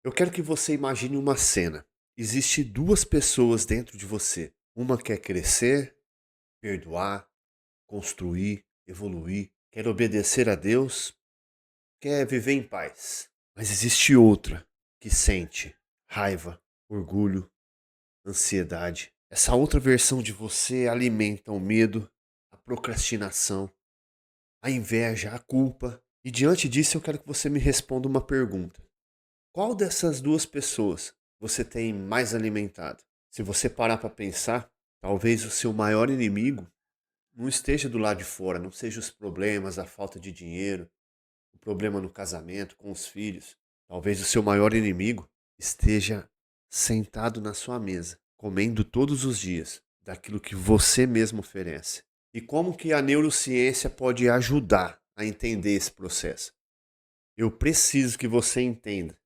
Eu quero que você imagine uma cena. Existe duas pessoas dentro de você. Uma quer crescer, perdoar, construir, evoluir, quer obedecer a Deus, quer viver em paz. Mas existe outra que sente raiva, orgulho, ansiedade. Essa outra versão de você alimenta o medo, a procrastinação, a inveja, a culpa. E diante disso eu quero que você me responda uma pergunta. Qual dessas duas pessoas você tem mais alimentado? Se você parar para pensar, talvez o seu maior inimigo não esteja do lado de fora, não seja os problemas, a falta de dinheiro, o problema no casamento, com os filhos. Talvez o seu maior inimigo esteja sentado na sua mesa, comendo todos os dias daquilo que você mesmo oferece. E como que a neurociência pode ajudar a entender esse processo? Eu preciso que você entenda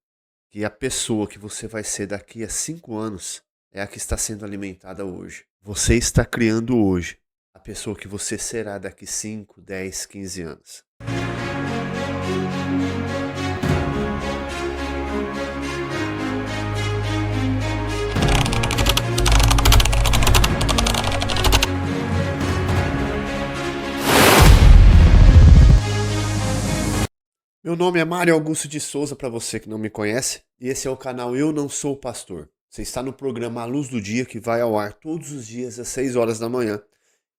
que a pessoa que você vai ser daqui a 5 anos é a que está sendo alimentada hoje. Você está criando hoje a pessoa que você será daqui 5, 10, 15 anos. Meu nome é Mário Augusto de Souza, para você que não me conhece, e esse é o canal Eu Não Sou Pastor. Você está no programa A Luz do Dia, que vai ao ar todos os dias às 6 horas da manhã.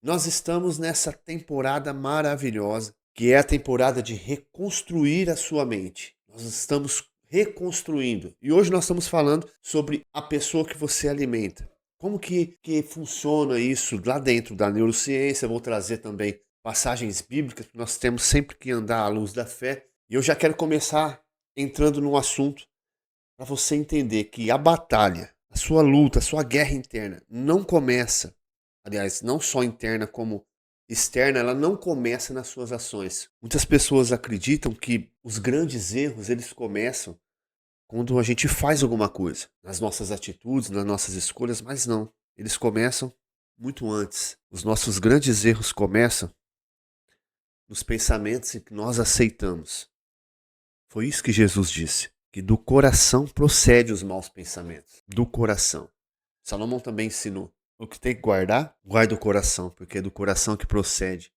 Nós estamos nessa temporada maravilhosa, que é a temporada de reconstruir a sua mente. Nós estamos reconstruindo. E hoje nós estamos falando sobre a pessoa que você alimenta. Como que funciona isso lá dentro da neurociência? Eu vou trazer também passagens bíblicas, porque nós temos sempre que andar à luz da fé. E eu já quero começar entrando no assunto para você entender que a batalha, a sua luta, a sua guerra interna não começa, aliás, não só interna como externa, ela não começa nas suas ações. Muitas pessoas acreditam que os grandes erros, eles começam quando a gente faz alguma coisa, nas nossas atitudes, nas nossas escolhas, mas não. Eles começam muito antes. Os nossos grandes erros começam nos pensamentos que nós aceitamos. Foi isso que Jesus disse, que do coração procede os maus pensamentos. Do coração. Salomão também ensinou. O que tem que guardar, guarda o coração, porque é do coração que procede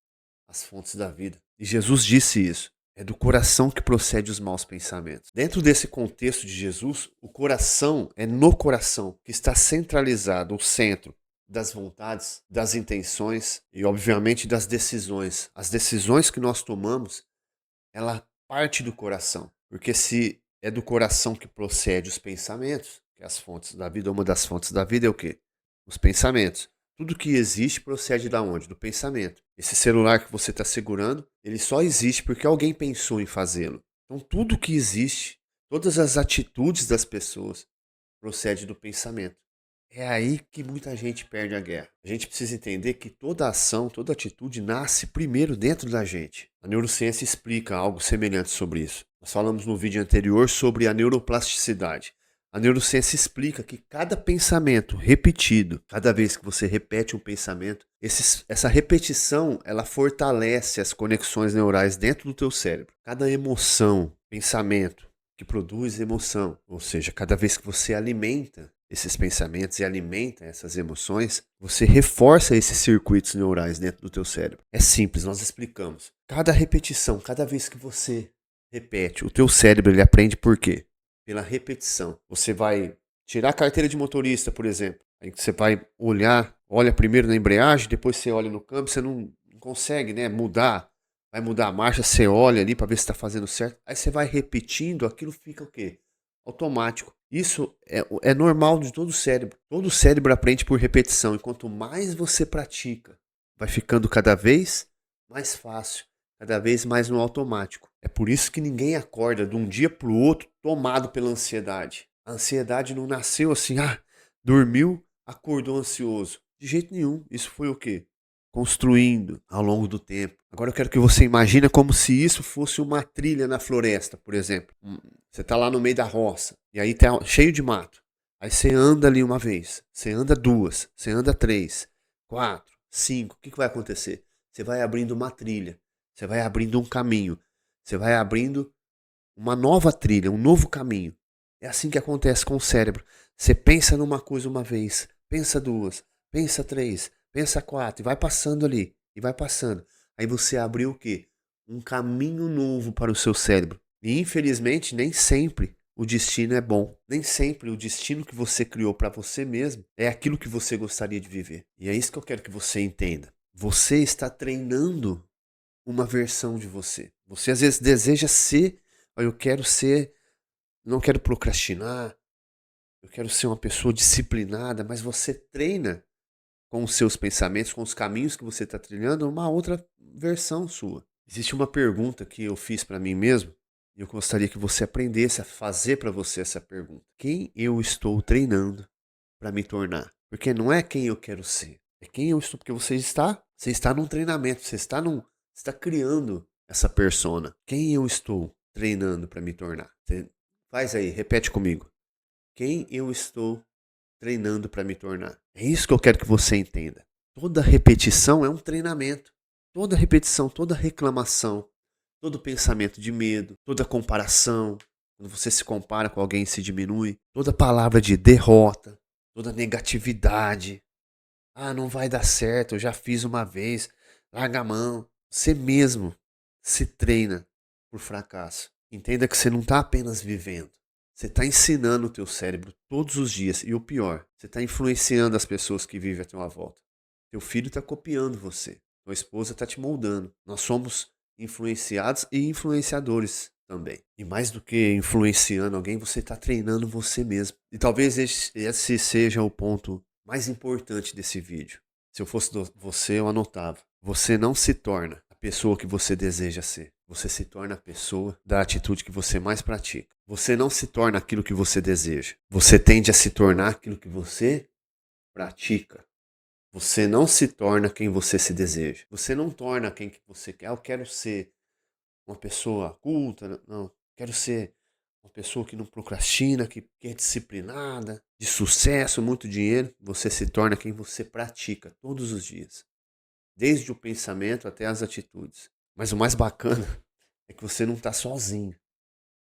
as fontes da vida. E Jesus disse isso. É do coração que procede os maus pensamentos. Dentro desse contexto de Jesus, o coração é no coração que está centralizado o centro das vontades, das intenções e, obviamente, das decisões. As decisões que nós tomamos, ela parte do coração. Porque se é do coração que procede os pensamentos, que é as fontes da vida, uma das fontes da vida é o quê? Os pensamentos. Tudo que existe procede da onde? Do pensamento. Esse celular que você está segurando, ele só existe porque alguém pensou em fazê-lo. Então tudo que existe, todas as atitudes das pessoas, procede do pensamento. É aí que muita gente perde a guerra. A gente precisa entender que toda ação, toda atitude nasce primeiro dentro da gente. A neurociência explica algo semelhante sobre isso. Nós falamos no vídeo anterior sobre a neuroplasticidade. A neurociência explica que cada pensamento repetido, cada vez que você repete um pensamento, essa repetição ela fortalece as conexões neurais dentro do teu cérebro. Cada emoção, pensamento que produz emoção, ou seja, cada vez que você alimenta esses pensamentos e alimenta essas emoções, você reforça esses circuitos neurais dentro do teu cérebro. É simples, nós explicamos. Cada repetição, cada vez que você repete, o teu cérebro ele aprende por quê? Pela repetição. Você vai tirar a carteira de motorista, por exemplo. Aí você vai olhar, olha primeiro na embreagem, depois você olha no câmbio, você não consegue, né, mudar. Vai mudar a marcha, você olha ali para ver se está fazendo certo. Aí você vai repetindo, aquilo fica o quê? Automático. Isso é normal de todo o cérebro. Todo o cérebro aprende por repetição. E quanto mais você pratica, vai ficando cada vez mais fácil, cada vez mais no automático. É por isso que ninguém acorda de um dia para o outro tomado pela ansiedade. A ansiedade não nasceu assim, dormiu, acordou ansioso. De jeito nenhum. Isso foi o quê? Construindo ao longo do tempo. Agora eu quero que você imagine como se isso fosse uma trilha na floresta, por exemplo. Você está lá no meio da roça e aí tá cheio de mato. Aí você anda ali uma vez, você anda duas, você anda três, quatro, cinco. O que vai acontecer? Você vai abrindo uma trilha, você vai abrindo um caminho, você vai abrindo uma nova trilha, um novo caminho. É assim que acontece com o cérebro. Você pensa numa coisa uma vez, pensa duas, pensa três, pensa quatro, e vai passando ali, e vai passando. Aí você abriu o quê? Um caminho novo para o seu cérebro. E infelizmente, nem sempre o destino é bom. Nem sempre o destino que você criou para você mesmo é aquilo que você gostaria de viver. E é isso que eu quero que você entenda. Você está treinando uma versão de você. Você às vezes deseja ser, "Ó, eu quero ser, não quero procrastinar, eu quero ser uma pessoa disciplinada", mas você treina com os seus pensamentos, com os caminhos que você está trilhando, uma outra versão sua. Existe uma pergunta que eu fiz para mim mesmo e eu gostaria que você aprendesse a fazer para você essa pergunta. Quem eu estou treinando para me tornar? Porque não é quem eu quero ser, é quem eu estou, porque você está num treinamento, você está criando essa persona. Quem eu estou treinando para me tornar? Faz aí, repete comigo. Quem eu estou treinando para me tornar? É isso que eu quero que você entenda. Toda repetição é um treinamento. Toda repetição, toda reclamação, todo pensamento de medo, toda comparação, quando você se compara com alguém e se diminui, toda palavra de derrota, toda negatividade. Ah, não vai dar certo, eu já fiz uma vez, larga a mão. Você mesmo se treina por fracasso. Entenda que você não está apenas vivendo. Você está ensinando o teu cérebro todos os dias. E o pior, você está influenciando as pessoas que vivem à tua volta. Teu filho está copiando você. Tua esposa está te moldando. Nós somos influenciados e influenciadores também. E mais do que influenciando alguém, você está treinando você mesmo. E talvez esse seja o ponto mais importante desse vídeo. Se eu fosse você, eu anotava. Você não se torna a pessoa que você deseja ser. Você se torna a pessoa da atitude que você mais pratica. Você não se torna aquilo que você deseja. Você tende a se tornar aquilo que você pratica. Você não se torna quem você se deseja. Você não torna quem que você quer. Eu quero ser uma pessoa culta, não. Quero ser uma pessoa que não procrastina, que é disciplinada, de sucesso, muito dinheiro. Você se torna quem você pratica todos os dias. Desde o pensamento até as atitudes. Mas o mais bacana é que você não está sozinho.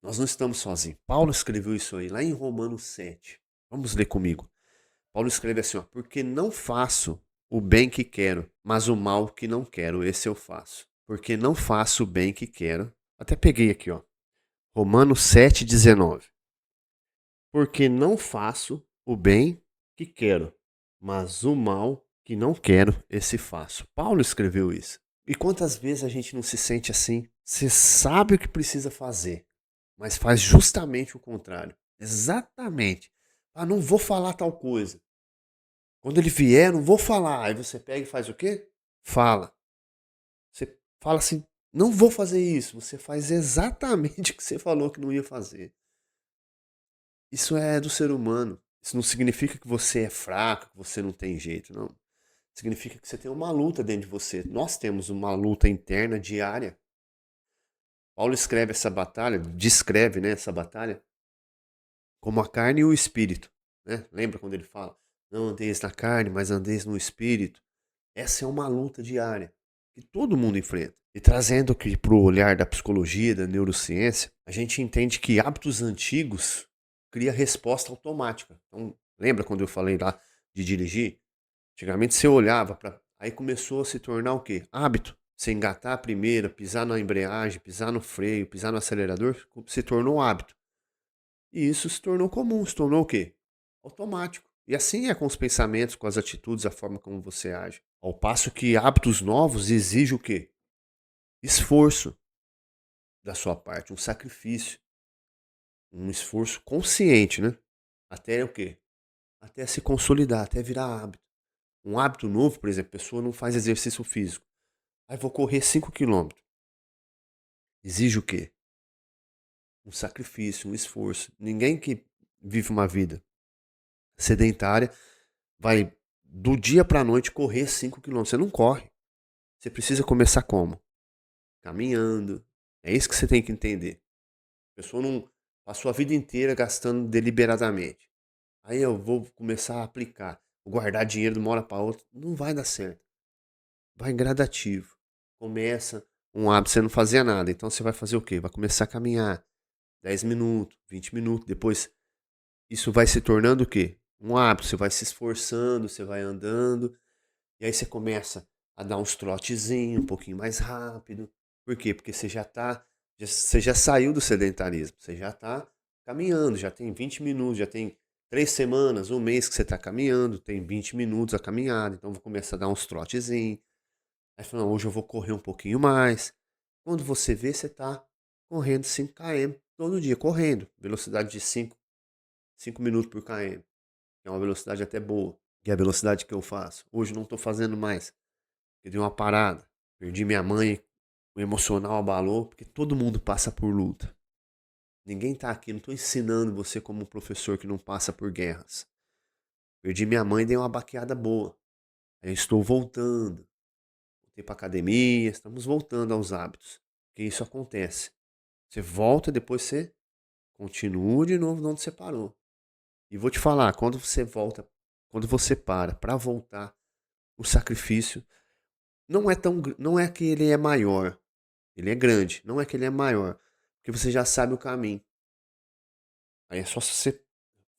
Nós não estamos sozinhos. Paulo escreveu isso aí lá em Romanos 7. Vamos ler comigo. Paulo escreve assim, ó: porque não faço o bem que quero, mas o mal que não quero, esse eu faço. Porque não faço o bem que quero. Até peguei aqui, ó. Romanos 7,19. Porque não faço o bem que quero, mas o mal que não quero, esse faço. Paulo escreveu isso. E quantas vezes a gente não se sente assim? Você sabe o que precisa fazer, mas faz justamente o contrário. Exatamente. Ah, não vou falar tal coisa. Quando ele vier, não vou falar. Aí você pega e faz o quê? Fala. Você fala assim, não vou fazer isso. Você faz exatamente o que você falou que não ia fazer. Isso é do ser humano. Isso não significa que você é fraco, que você não tem jeito, não. Significa que você tem uma luta dentro de você. Nós temos uma luta interna diária. Paulo escreve essa batalha, descreve, né, essa batalha como a carne e o espírito, né? Lembra quando ele fala: "Não andeis na carne, mas andeis no espírito"? Essa é uma luta diária que todo mundo enfrenta. E trazendo aqui para o olhar da psicologia, da neurociência, a gente entende que hábitos antigos cria resposta automática. Então, lembra quando eu falei lá de dirigir? Antigamente você olhava para. Aí começou a se tornar o quê? Hábito. Você engatar a primeira, pisar na embreagem, pisar no freio, pisar no acelerador, se tornou hábito. E isso se tornou comum, se tornou o quê? Automático. E assim é com os pensamentos, com as atitudes, a forma como você age. Ao passo que hábitos novos exigem o quê? Esforço da sua parte, um sacrifício, um esforço consciente, né? Até o quê? Até se consolidar, até virar hábito. Um hábito novo, por exemplo, a pessoa não faz exercício físico. Aí vou correr 5 quilômetros. Exige o quê? Um sacrifício, um esforço. Ninguém que vive uma vida sedentária vai do dia para a noite correr 5 quilômetros. Você não corre. Você precisa começar como? Caminhando. É isso que você tem que entender. A pessoa não passou a vida inteira gastando deliberadamente. Aí eu vou começar a aplicar. Vou guardar dinheiro de uma hora para outra. Não vai dar certo. Vai gradativo. Começa um hábito, você não fazia nada. Então você vai fazer o quê? Vai começar a caminhar 10 minutos, 20 minutos. Depois isso vai se tornando o quê? Um hábito. Você vai se esforçando, você vai andando, e aí você começa a dar uns trotezinhos um pouquinho mais rápido. Por quê? Porque você já saiu do sedentarismo, você já está caminhando, já tem 20 minutos, já tem 3 semanas, um mês que você está caminhando, tem 20 minutos a caminhada, então vou começar a dar uns trotezinhos. Aí fala, não, hoje eu vou correr um pouquinho mais. Quando você vê, você está correndo 5 km todo dia, correndo, velocidade de 5 minutos por km, que é uma velocidade até boa, que é a velocidade que eu faço. Hoje eu não estou fazendo mais, eu dei uma parada, perdi minha mãe, o emocional abalou, porque todo mundo passa por luta. Ninguém está aqui, não estou ensinando você como um professor que não passa por guerras. Perdi minha mãe, dei uma baqueada boa. Aí eu estou voltando. Voltei para academia, estamos voltando aos hábitos. Porque isso acontece. Você volta, depois você continua de novo de onde você parou. E vou te falar, quando você volta, quando você para voltar, o sacrifício não é que ele é maior, ele é grande, não é que ele é maior, porque você já sabe o caminho. Aí é só você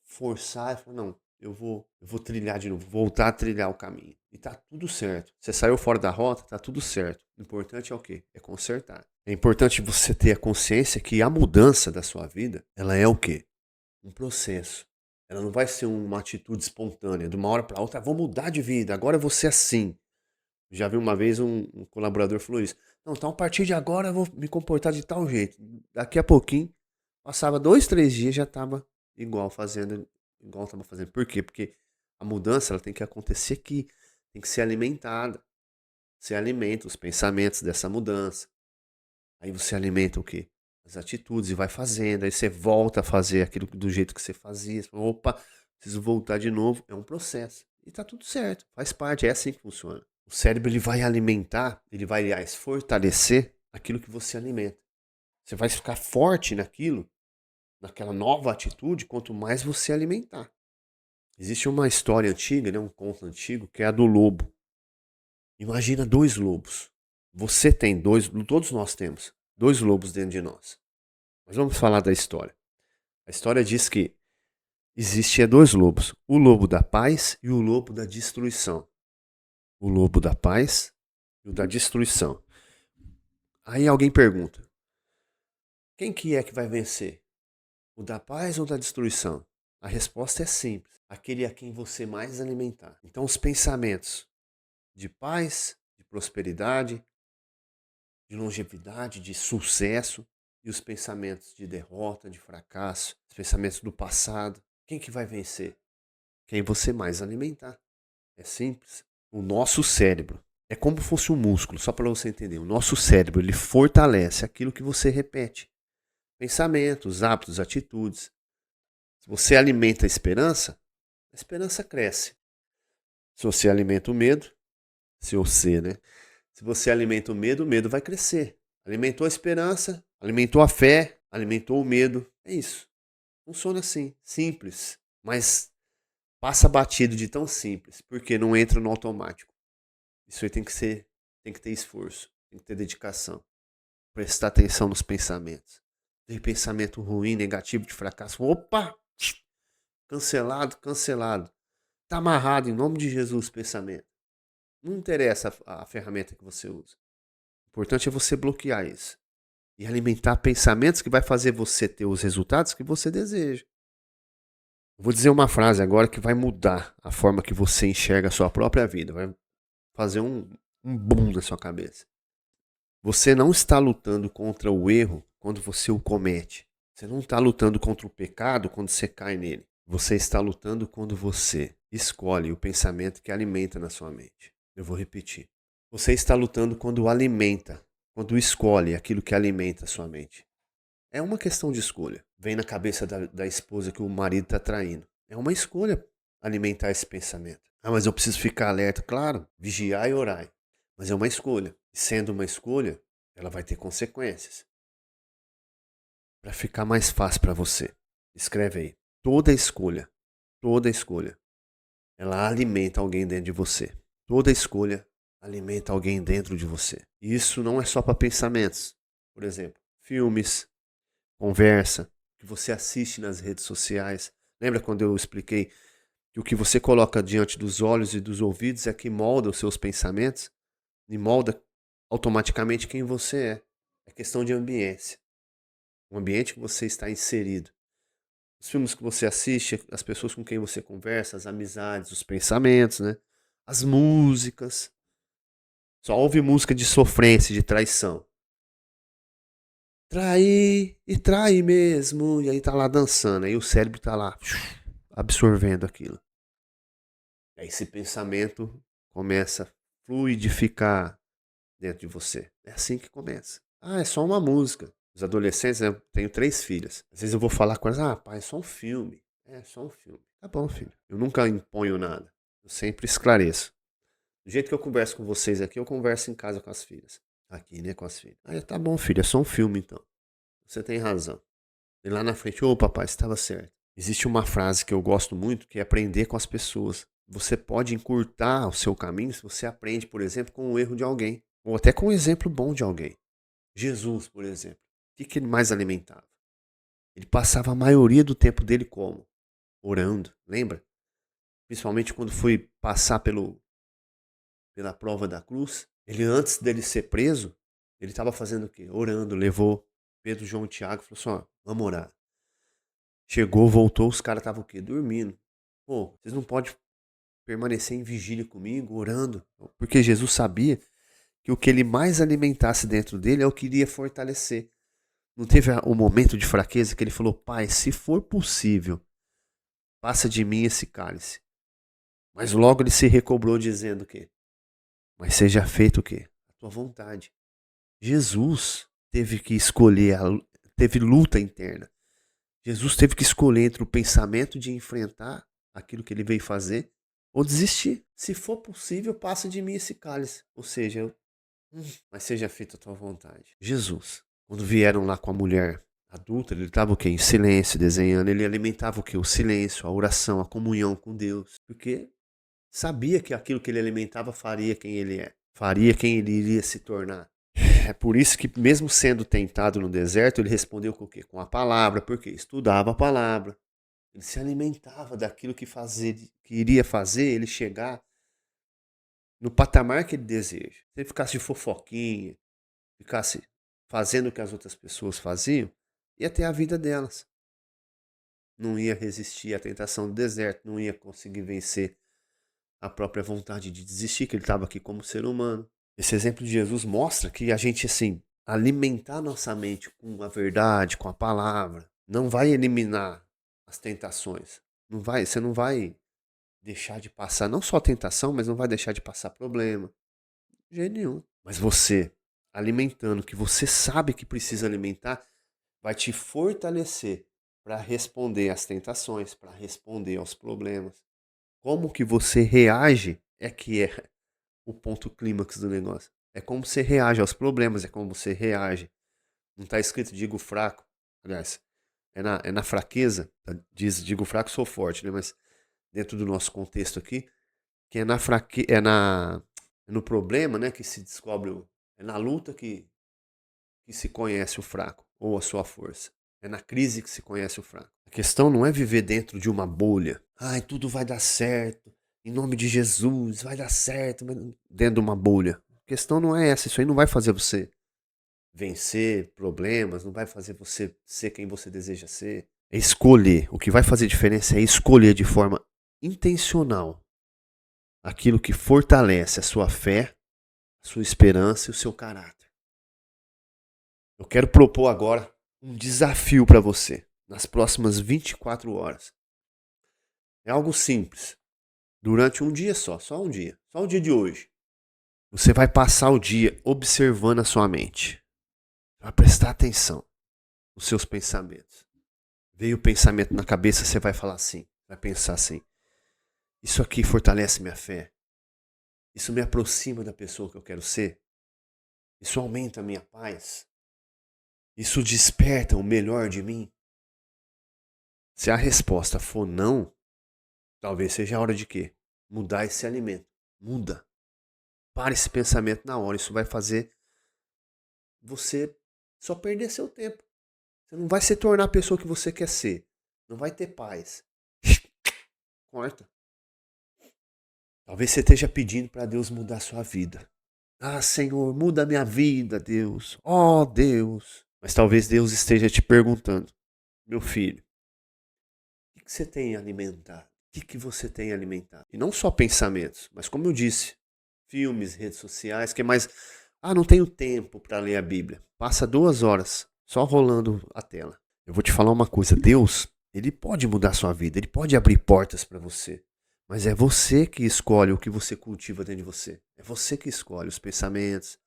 forçar e falar, não, eu vou trilhar de novo, voltar a trilhar o caminho. E tá tudo certo. Você saiu fora da rota, tá tudo certo. O importante é o quê? É consertar. É importante você ter a consciência que a mudança da sua vida, ela é o quê? Um processo. Ela não vai ser uma atitude espontânea, de uma hora para outra, vou mudar de vida, agora eu vou ser assim. Já vi uma vez um colaborador falou isso. Não, então a partir de agora eu vou me comportar de tal jeito. Daqui a pouquinho, passava 2, 3 dias, já estava igual estava fazendo. Por quê? Porque a mudança ela tem que acontecer aqui, tem que ser alimentada. Você alimenta os pensamentos dessa mudança. Aí você alimenta o quê? As atitudes e vai fazendo. Aí você volta a fazer aquilo do jeito que você fazia. Você fala, opa, preciso voltar de novo. É um processo. E tá tudo certo. Faz parte. É assim que funciona. O cérebro ele vai alimentar, ele vai, aliás, fortalecer aquilo que você alimenta. Você vai ficar forte naquilo, naquela nova atitude, quanto mais você alimentar. Existe uma história antiga, né, um conto antigo, que é a do lobo. Imagina 2 lobos. Você tem dois, todos nós temos 2 lobos dentro de nós. Mas vamos falar da história. A história diz que existia 2 lobos, o lobo da paz e o lobo da destruição. O lobo da paz e o da destruição. Aí alguém pergunta, quem que é que vai vencer? O da paz ou da destruição? A resposta é simples, aquele a quem você mais alimentar. Então os pensamentos de paz, de prosperidade, de longevidade, de sucesso, e os pensamentos de derrota, de fracasso, os pensamentos do passado. Quem que vai vencer? Quem você mais alimentar. É simples. O nosso cérebro é como se fosse um músculo, só para você entender. O nosso cérebro ele fortalece aquilo que você repete. Pensamentos, hábitos, atitudes. Se você alimenta a esperança cresce. Se você alimenta o medo, se você, né? Se você alimenta o medo vai crescer. Alimentou a esperança, alimentou a fé, alimentou o medo. É isso. Funciona assim, simples, mas passa batido de tão simples, porque não entra no automático. Isso aí tem que ter esforço, tem que ter dedicação, prestar atenção nos pensamentos. Tem pensamento ruim, negativo, de fracasso. Opa! Cancelado, cancelado. Tá amarrado em nome de Jesus o pensamento. Não interessa a ferramenta que você usa. O importante é você bloquear isso. E alimentar pensamentos que vai fazer você ter os resultados que você deseja. Eu vou dizer uma frase agora que vai mudar a forma que você enxerga a sua própria vida. Vai fazer um boom na sua cabeça. Você não está lutando contra o erro quando você o comete. Você não está lutando contra o pecado quando você cai nele. Você está lutando quando você escolhe o pensamento que alimenta na sua mente. Eu vou repetir. Você está lutando quando alimenta, quando escolhe aquilo que alimenta a sua mente. É uma questão de escolha. Vem na cabeça da esposa que o marido está traindo. É uma escolha alimentar esse pensamento. Ah, mas eu preciso ficar alerta. Claro, vigiar e orar. Mas é uma escolha. E sendo uma escolha, ela vai ter consequências. Para ficar mais fácil para você, escreve aí. Toda escolha, ela alimenta alguém dentro de você. Toda escolha alimenta alguém dentro de você. E isso não é só para pensamentos. Por exemplo, filmes, conversa que você assiste nas redes sociais, Lembra quando eu expliquei que o que você coloca diante dos olhos e dos ouvidos é que molda os seus pensamentos e molda automaticamente quem você é. É questão de ambiência, o ambiente que você está inserido. Os filmes que você assiste, as pessoas com quem você conversa, as amizades, os pensamentos, né? As músicas. Só ouve música de sofrência, de traição. Trair e trair mesmo. E aí tá lá dançando. Aí o cérebro tá lá absorvendo aquilo. Aí esse pensamento começa a fluidificar dentro de você. É assim que começa. Ah, é só uma música. Os adolescentes, né? Eu tenho 3 filhas. Às vezes eu vou falar com elas, ah, pai, é só um filme. É só um filme. Tá bom, filho. Eu nunca imponho nada. Eu sempre esclareço. Do jeito que eu converso com vocês aqui, eu converso em casa com as filhas. Aqui, né, com as filhas. Ah, tá bom, filho, é só um filme então. Você tem razão. E lá na frente, ô papai, você estava certo. Existe uma frase que eu gosto muito, que é aprender com as pessoas. Você pode encurtar o seu caminho se você aprende, por exemplo, com o erro de alguém. Ou até com um exemplo bom de alguém. Jesus, por exemplo. O que ele mais alimentava? Ele passava a maioria do tempo dele como? Orando. Lembra? Principalmente quando foi passar pela prova da cruz. Ele, antes dele ser preso, ele estava fazendo o quê? Orando. Levou Pedro, João e Tiago e falou assim, ó, vamos orar. Chegou, voltou, os caras estavam o quê? Dormindo. Pô, vocês não podem permanecer em vigília comigo, orando. Porque Jesus sabia que o que ele mais alimentasse dentro dele é o que iria fortalecer. Não teve um momento de fraqueza que ele falou, pai, se for possível, passa de mim esse cálice. Mas logo ele se recobrou dizendo o quê? Mas seja feito o quê? A tua vontade. Jesus teve que escolher, teve luta interna. Jesus teve que escolher entre o pensamento de enfrentar aquilo que ele veio fazer ou desistir. Se for possível, passa de mim esse cálice. Ou seja, mas seja feita a tua vontade. Jesus, quando vieram lá com a mulher adulta, ele estava o quê? Em silêncio, desenhando. Ele alimentava o quê? O silêncio, a oração, a comunhão com Deus. Porque sabia que aquilo que ele alimentava faria quem ele é. Faria quem ele iria se tornar. É por isso que, mesmo sendo tentado no deserto, ele respondeu com o quê? Com a palavra, porque estudava a palavra. Ele se alimentava daquilo que iria fazer ele chegar no patamar que ele deseja. Se ele ficasse de fofoquinha, ficasse fazendo o que as outras pessoas faziam, ia ter a vida delas. Não ia resistir à tentação do deserto, não ia conseguir vencer a própria vontade de desistir, que ele estava aqui como ser humano. Esse exemplo de Jesus mostra que a gente, assim, alimentar nossa mente com a verdade, com a palavra, não vai eliminar as tentações. Você não vai deixar de passar, não só a tentação, mas não vai deixar de passar problema. De jeito nenhum. Mas você, alimentando o que você sabe que precisa alimentar, vai te fortalecer para responder às tentações, para responder aos problemas. Como que você reage é que é o ponto clímax do negócio. É como você reage aos problemas, é como você reage. Não está escrito digo fraco. Aliás, é na fraqueza, diz digo fraco, sou forte, né? Mas dentro do nosso contexto aqui, que é no problema, né, que se descobre, é na luta que se conhece o fraco ou a sua força. É na crise que se conhece o fraco. A questão não é viver dentro de uma bolha. Ai, tudo vai dar certo. Em nome de Jesus, vai dar certo. Dentro de uma bolha. A questão não é essa. Isso aí não vai fazer você vencer problemas, não vai fazer você ser quem você deseja ser. É escolher. O que vai fazer diferença é escolher de forma intencional aquilo que fortalece a sua fé, a sua esperança e o seu caráter. Eu quero propor agora um desafio para você nas próximas 24 horas. É algo simples. Durante um dia só um dia, só o dia de hoje. Você vai passar o dia observando a sua mente. Vai prestar atenção nos seus pensamentos. Veio o pensamento na cabeça, você vai falar assim, vai pensar assim: isso aqui fortalece minha fé. Isso me aproxima da pessoa que eu quero ser. Isso aumenta a minha paz. Isso desperta o melhor de mim. Se a resposta for não, talvez seja a hora de quê? Mudar esse alimento. Muda. Para esse pensamento na hora. Isso vai fazer você só perder seu tempo. Você não vai se tornar a pessoa que você quer ser. Não vai ter paz. Corta. Talvez você esteja pedindo para Deus mudar a sua vida. Ah, Senhor, muda a minha vida, Deus. Oh, Deus. Mas talvez Deus esteja te perguntando, meu filho, o que você tem alimentado? O que você tem alimentado? E não só pensamentos, mas como eu disse, filmes, redes sociais, que mais? Ah, não tenho tempo para ler a Bíblia. Passa 2 horas só rolando a tela. Eu vou te falar uma coisa, Deus, ele pode mudar a sua vida, ele pode abrir portas para você. Mas é você que escolhe o que você cultiva dentro de você. É você que escolhe os pensamentos,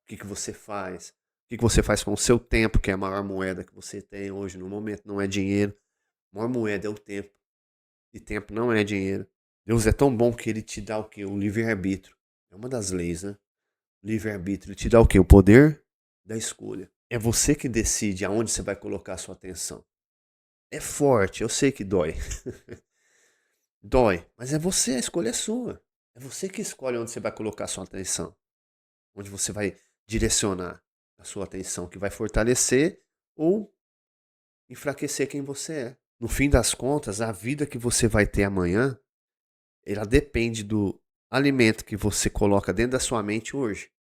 o que você faz, o que você faz com o seu tempo, que é a maior moeda que você tem hoje no momento, não é dinheiro. A maior moeda é o tempo. E tempo não é dinheiro. Deus é tão bom que ele te dá o quê? O livre-arbítrio. É uma das leis, né? Livre-arbítrio. Ele te dá o quê? O poder da escolha. É você que decide aonde você vai colocar a sua atenção. É forte, eu sei que dói. Dói, mas é você, a escolha é sua. É você que escolhe onde você vai colocar a sua atenção. Onde você vai direcionar a sua atenção, que vai fortalecer ou enfraquecer quem você é. No fim das contas, a vida que você vai ter amanhã, ela depende do alimento que você coloca dentro da sua mente hoje.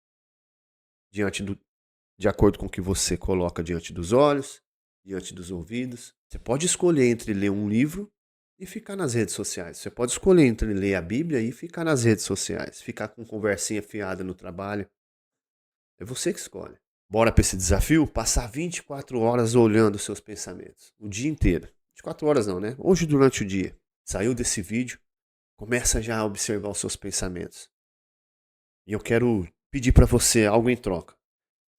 De acordo com o que você coloca diante dos olhos, diante dos ouvidos. Você pode escolher entre ler um livro e ficar nas redes sociais. Você pode escolher entre ler a Bíblia e ficar nas redes sociais. Ficar com conversinha fiada no trabalho. É você que escolhe. Bora para esse desafio? Passar 24 horas olhando os seus pensamentos. O dia inteiro. 24 horas não, né? Hoje durante o dia. Saiu desse vídeo, começa já a observar os seus pensamentos. E eu quero pedir para você algo em troca.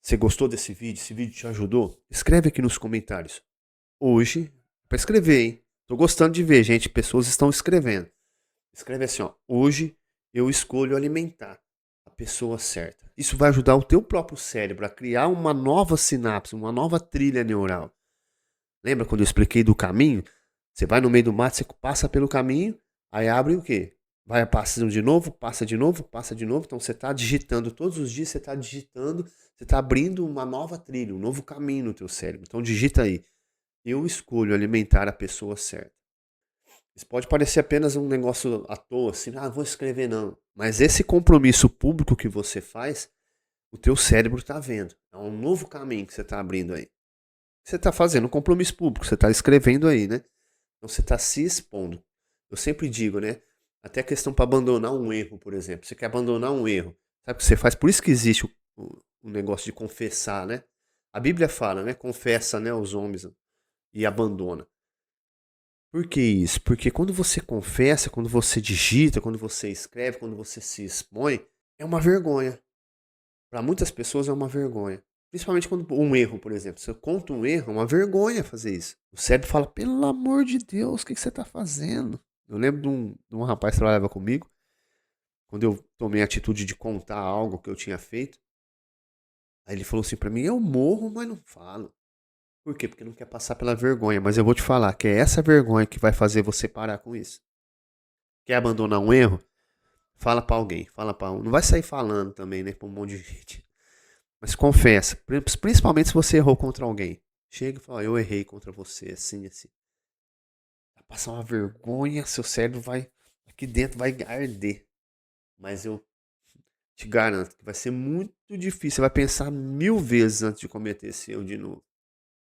Você gostou desse vídeo? Esse vídeo te ajudou? Escreve aqui nos comentários. Hoje, para escrever, hein? Tô gostando de ver, gente. Pessoas estão escrevendo. Escreve assim, ó. Hoje eu escolho alimentar a pessoa certa. Isso vai ajudar o teu próprio cérebro a criar uma nova sinapse, uma nova trilha neural. Lembra quando eu expliquei do caminho? Você vai no meio do mato, você passa pelo caminho, aí abre o quê? Vai passando de novo, passa de novo, passa de novo. Então você está digitando todos os dias, você está digitando, você está abrindo uma nova trilha, um novo caminho no teu cérebro. Então digita aí. Eu escolho alimentar a pessoa certa. Isso pode parecer apenas um negócio à toa, assim, vou escrever não. Mas esse compromisso público que você faz, o teu cérebro está vendo. É um novo caminho que você está abrindo aí. Você está fazendo um compromisso público, você está escrevendo aí, né? Então você está se expondo. Eu sempre digo, né? Até a questão para abandonar um erro, por exemplo. Você quer abandonar um erro. Sabe o que você faz? Por isso que existe o negócio de confessar, né? A Bíblia fala, né? Confessa, né, os homens e abandona. Por que isso? Porque quando você confessa, quando você digita, quando você escreve, quando você se expõe, é uma vergonha. Para muitas pessoas é uma vergonha. Principalmente quando um erro, por exemplo. Se eu conto um erro, é uma vergonha fazer isso. O cérebro fala, pelo amor de Deus, o que você está fazendo? Eu lembro de um rapaz que trabalhava comigo, quando eu tomei a atitude de contar algo que eu tinha feito. Aí ele falou assim para mim, eu morro, mas não falo. Por quê? Porque não quer passar pela vergonha. Mas eu vou te falar que é essa vergonha que vai fazer você parar com isso. Quer abandonar um erro? Fala pra alguém. Fala para um. Não vai sair falando também, né? Pra um monte de gente. Mas confessa. Principalmente se você errou contra alguém. Chega e fala, eu errei contra você, assim, assim. Vai passar uma vergonha, seu cérebro vai. Aqui dentro vai arder. Mas eu te garanto que vai ser muito difícil. Você vai pensar 1000 vezes antes de cometer esse erro de novo.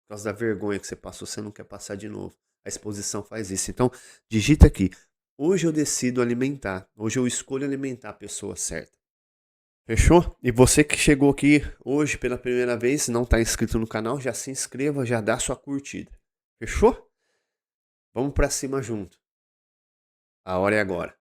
Por causa da vergonha que você passou, você não quer passar de novo. A exposição faz isso. Então, digita aqui. Hoje eu decido alimentar. Hoje eu escolho alimentar a pessoa certa. Fechou? E você que chegou aqui hoje pela primeira vez, não está inscrito no canal, já se inscreva, já dá sua curtida. Fechou? Vamos para cima junto. A hora é agora.